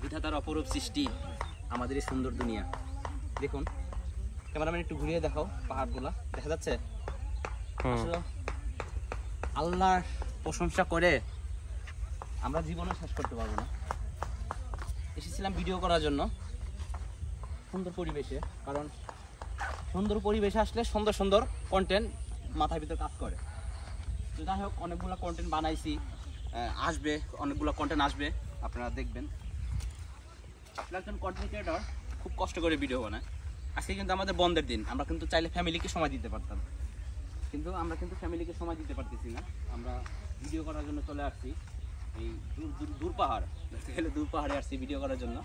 বিধাতার অপরূপ সৃষ্টি, আমাদের এই সুন্দর দুনিয়া। দেখুন ক্যামেরাম্যান একটু ঘুরিয়ে দেখাও, পাহাড়গুলা দেখা যাচ্ছে। আল্লাহর প্রশংসা করে আমরা জীবনে শেষ করতে পারবো না। এসেছিলাম ভিডিও করার জন্য সুন্দর পরিবেশে, কারণ সুন্দর পরিবেশে আসলে সুন্দর সুন্দর কন্টেন্ট মাথার ভিতর কাজ করে। তো যাই হোক, অনেকগুলো কন্টেন্ট বানাইছি, আসবে অনেকগুলো কন্টেন্ট আসবে, আপনারা দেখবেন। আপনার একজন কন্টেন্ট ক্রিয়েটর খুব কষ্ট করে ভিডিও বানায়। আজকে কিন্তু আমাদের বন্ধের দিন, আমরা কিন্তু চাইলে ফ্যামিলিকে সময় দিতে পারতাম, কিন্তু আমরা কিন্তু ফ্যামিলিকে সময় দিতে পারতেছি না। আমরা ভিডিও করার জন্য চলে আসছি এই দূর পাহাড়, দূর পাহাড়ে আসছি ভিডিও করার জন্য।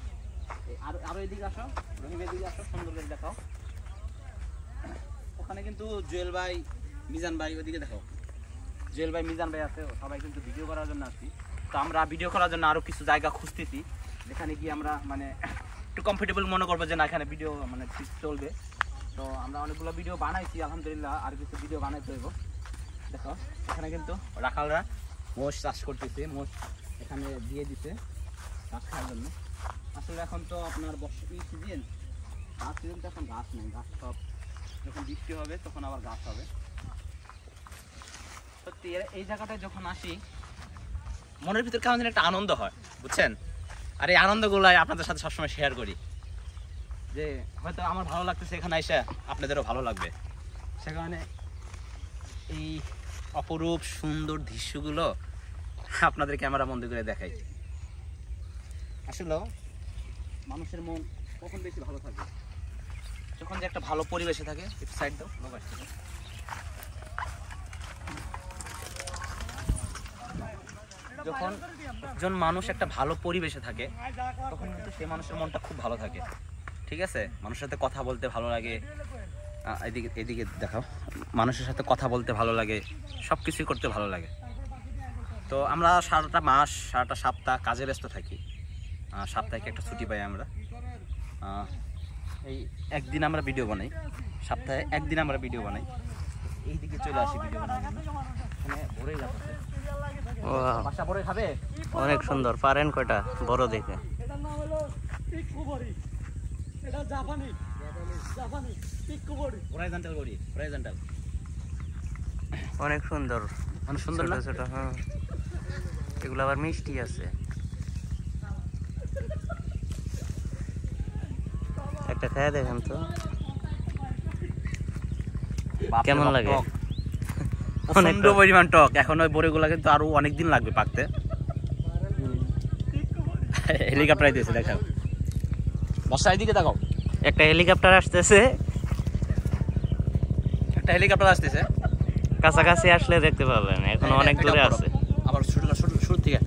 আরো এদিকে আসো, রহিম এদিকে আসো, সুন্দর করে দেখাও। ওখানে কিন্তু জুয়েল ভাই, মিজান ভাই, ওদিকে দেখো জুয়েল ভাই, মিজান ভাই আছে, সবাই কিন্তু ভিডিও করার জন্য আসছি। তো আমরা ভিডিও করার জন্য আরো কিছু জায়গা খুঁজতেছি, যেখানে গিয়ে আমরা মানে একটু কমফোর্টেবল মনে করবো যে না এখানে ভিডিও মানে ঠিক চলবে। তো আমরা অনেকগুলো ভিডিও বানাইছি আলহামদুলিল্লাহ, আর কিছু ভিডিও বানাইতে হইব। দেখো এখানে কিন্তু রাখালরা মোষ চাষ করতেছে, মোষ এখানে দিয়ে দিতে ঘাস খাওয়ার জন্য। আসলে এখন তো আপনার বর্ষাকাল সিজন, ঘাস সিজন, তো এখন ঘাস নেই, ঘাস সব যখন বৃষ্টি হবে তখন আবার ঘাস হবে। সত্যি এই জায়গাটায় যখন আসি মনের ভিতর কেমন যেন একটা আনন্দ হয়, বুঝছেন। আর এই আনন্দগুলাই আপনাদের সাথে সবসময় শেয়ার করি, যে হয়তো আমার ভালো লাগতেছে এখানে এসে আপনাদেরও ভালো লাগবে। সেখানে এই অপরূপ সুন্দর দৃশ্যগুলো আপনাদের ক্যামেরা বন্ধ করে দেখাই। আসলে মানুষের মন কখন বেশি ভালো থাকে, যখন যে একটা ভালো পরিবেশে থাকে। একটু সাইড দাও, যখন একজন মানুষ একটা ভালো পরিবেশে থাকে তখন কিন্তু সেই মানুষের মনটা খুব ভালো থাকে, ঠিক আছে। মানুষের সাথে কথা বলতে ভালো লাগে, এদিকে এদিকে দেখাও, মানুষের সাথে কথা বলতে ভালো লাগে, সব কিছুই করতে ভালো লাগে। তো আমরা সারাটা মাস, সারাটা সপ্তাহ কাজে ব্যস্ত থাকি, সপ্তাহে একটা ছুটি পাই আমরা। এই একদিন আমরা ভিডিও বানাই, সপ্তাহে একদিন আমরা ভিডিও বানাই, এই দিকে চলে আসি ভিডিও বানানোর জন্য। এখানে ভরে যাচ্ছে, বাসা ভরে খাবে, অনেক সুন্দর। পারেন কয়টা বড় দেখে? অনেক সুন্দর, অনেক সুন্দর না? ছোট। হ্যাঁ, এগুলো আবার মিষ্টি আছে। একটা খেয়ে দেখেন তো কেমন লাগে। প্রচন্ড পরিমাণ টক। এখন ওই বড়িগুলা কিন্তু আরো অনেকদিন লাগবে পাকতে। হেলিকপ্টার আইতেছে, দেখাও বর্ষা, এইদিকে দেখাও। একটা হেলিকপ্টার আসতেছে, একটা হেলিকপ্টার আসতেছে, কাছাকাছি আসলে দেখতে পাবেন, এখন অনেক দূরে আছে। আবার শুরু থেকে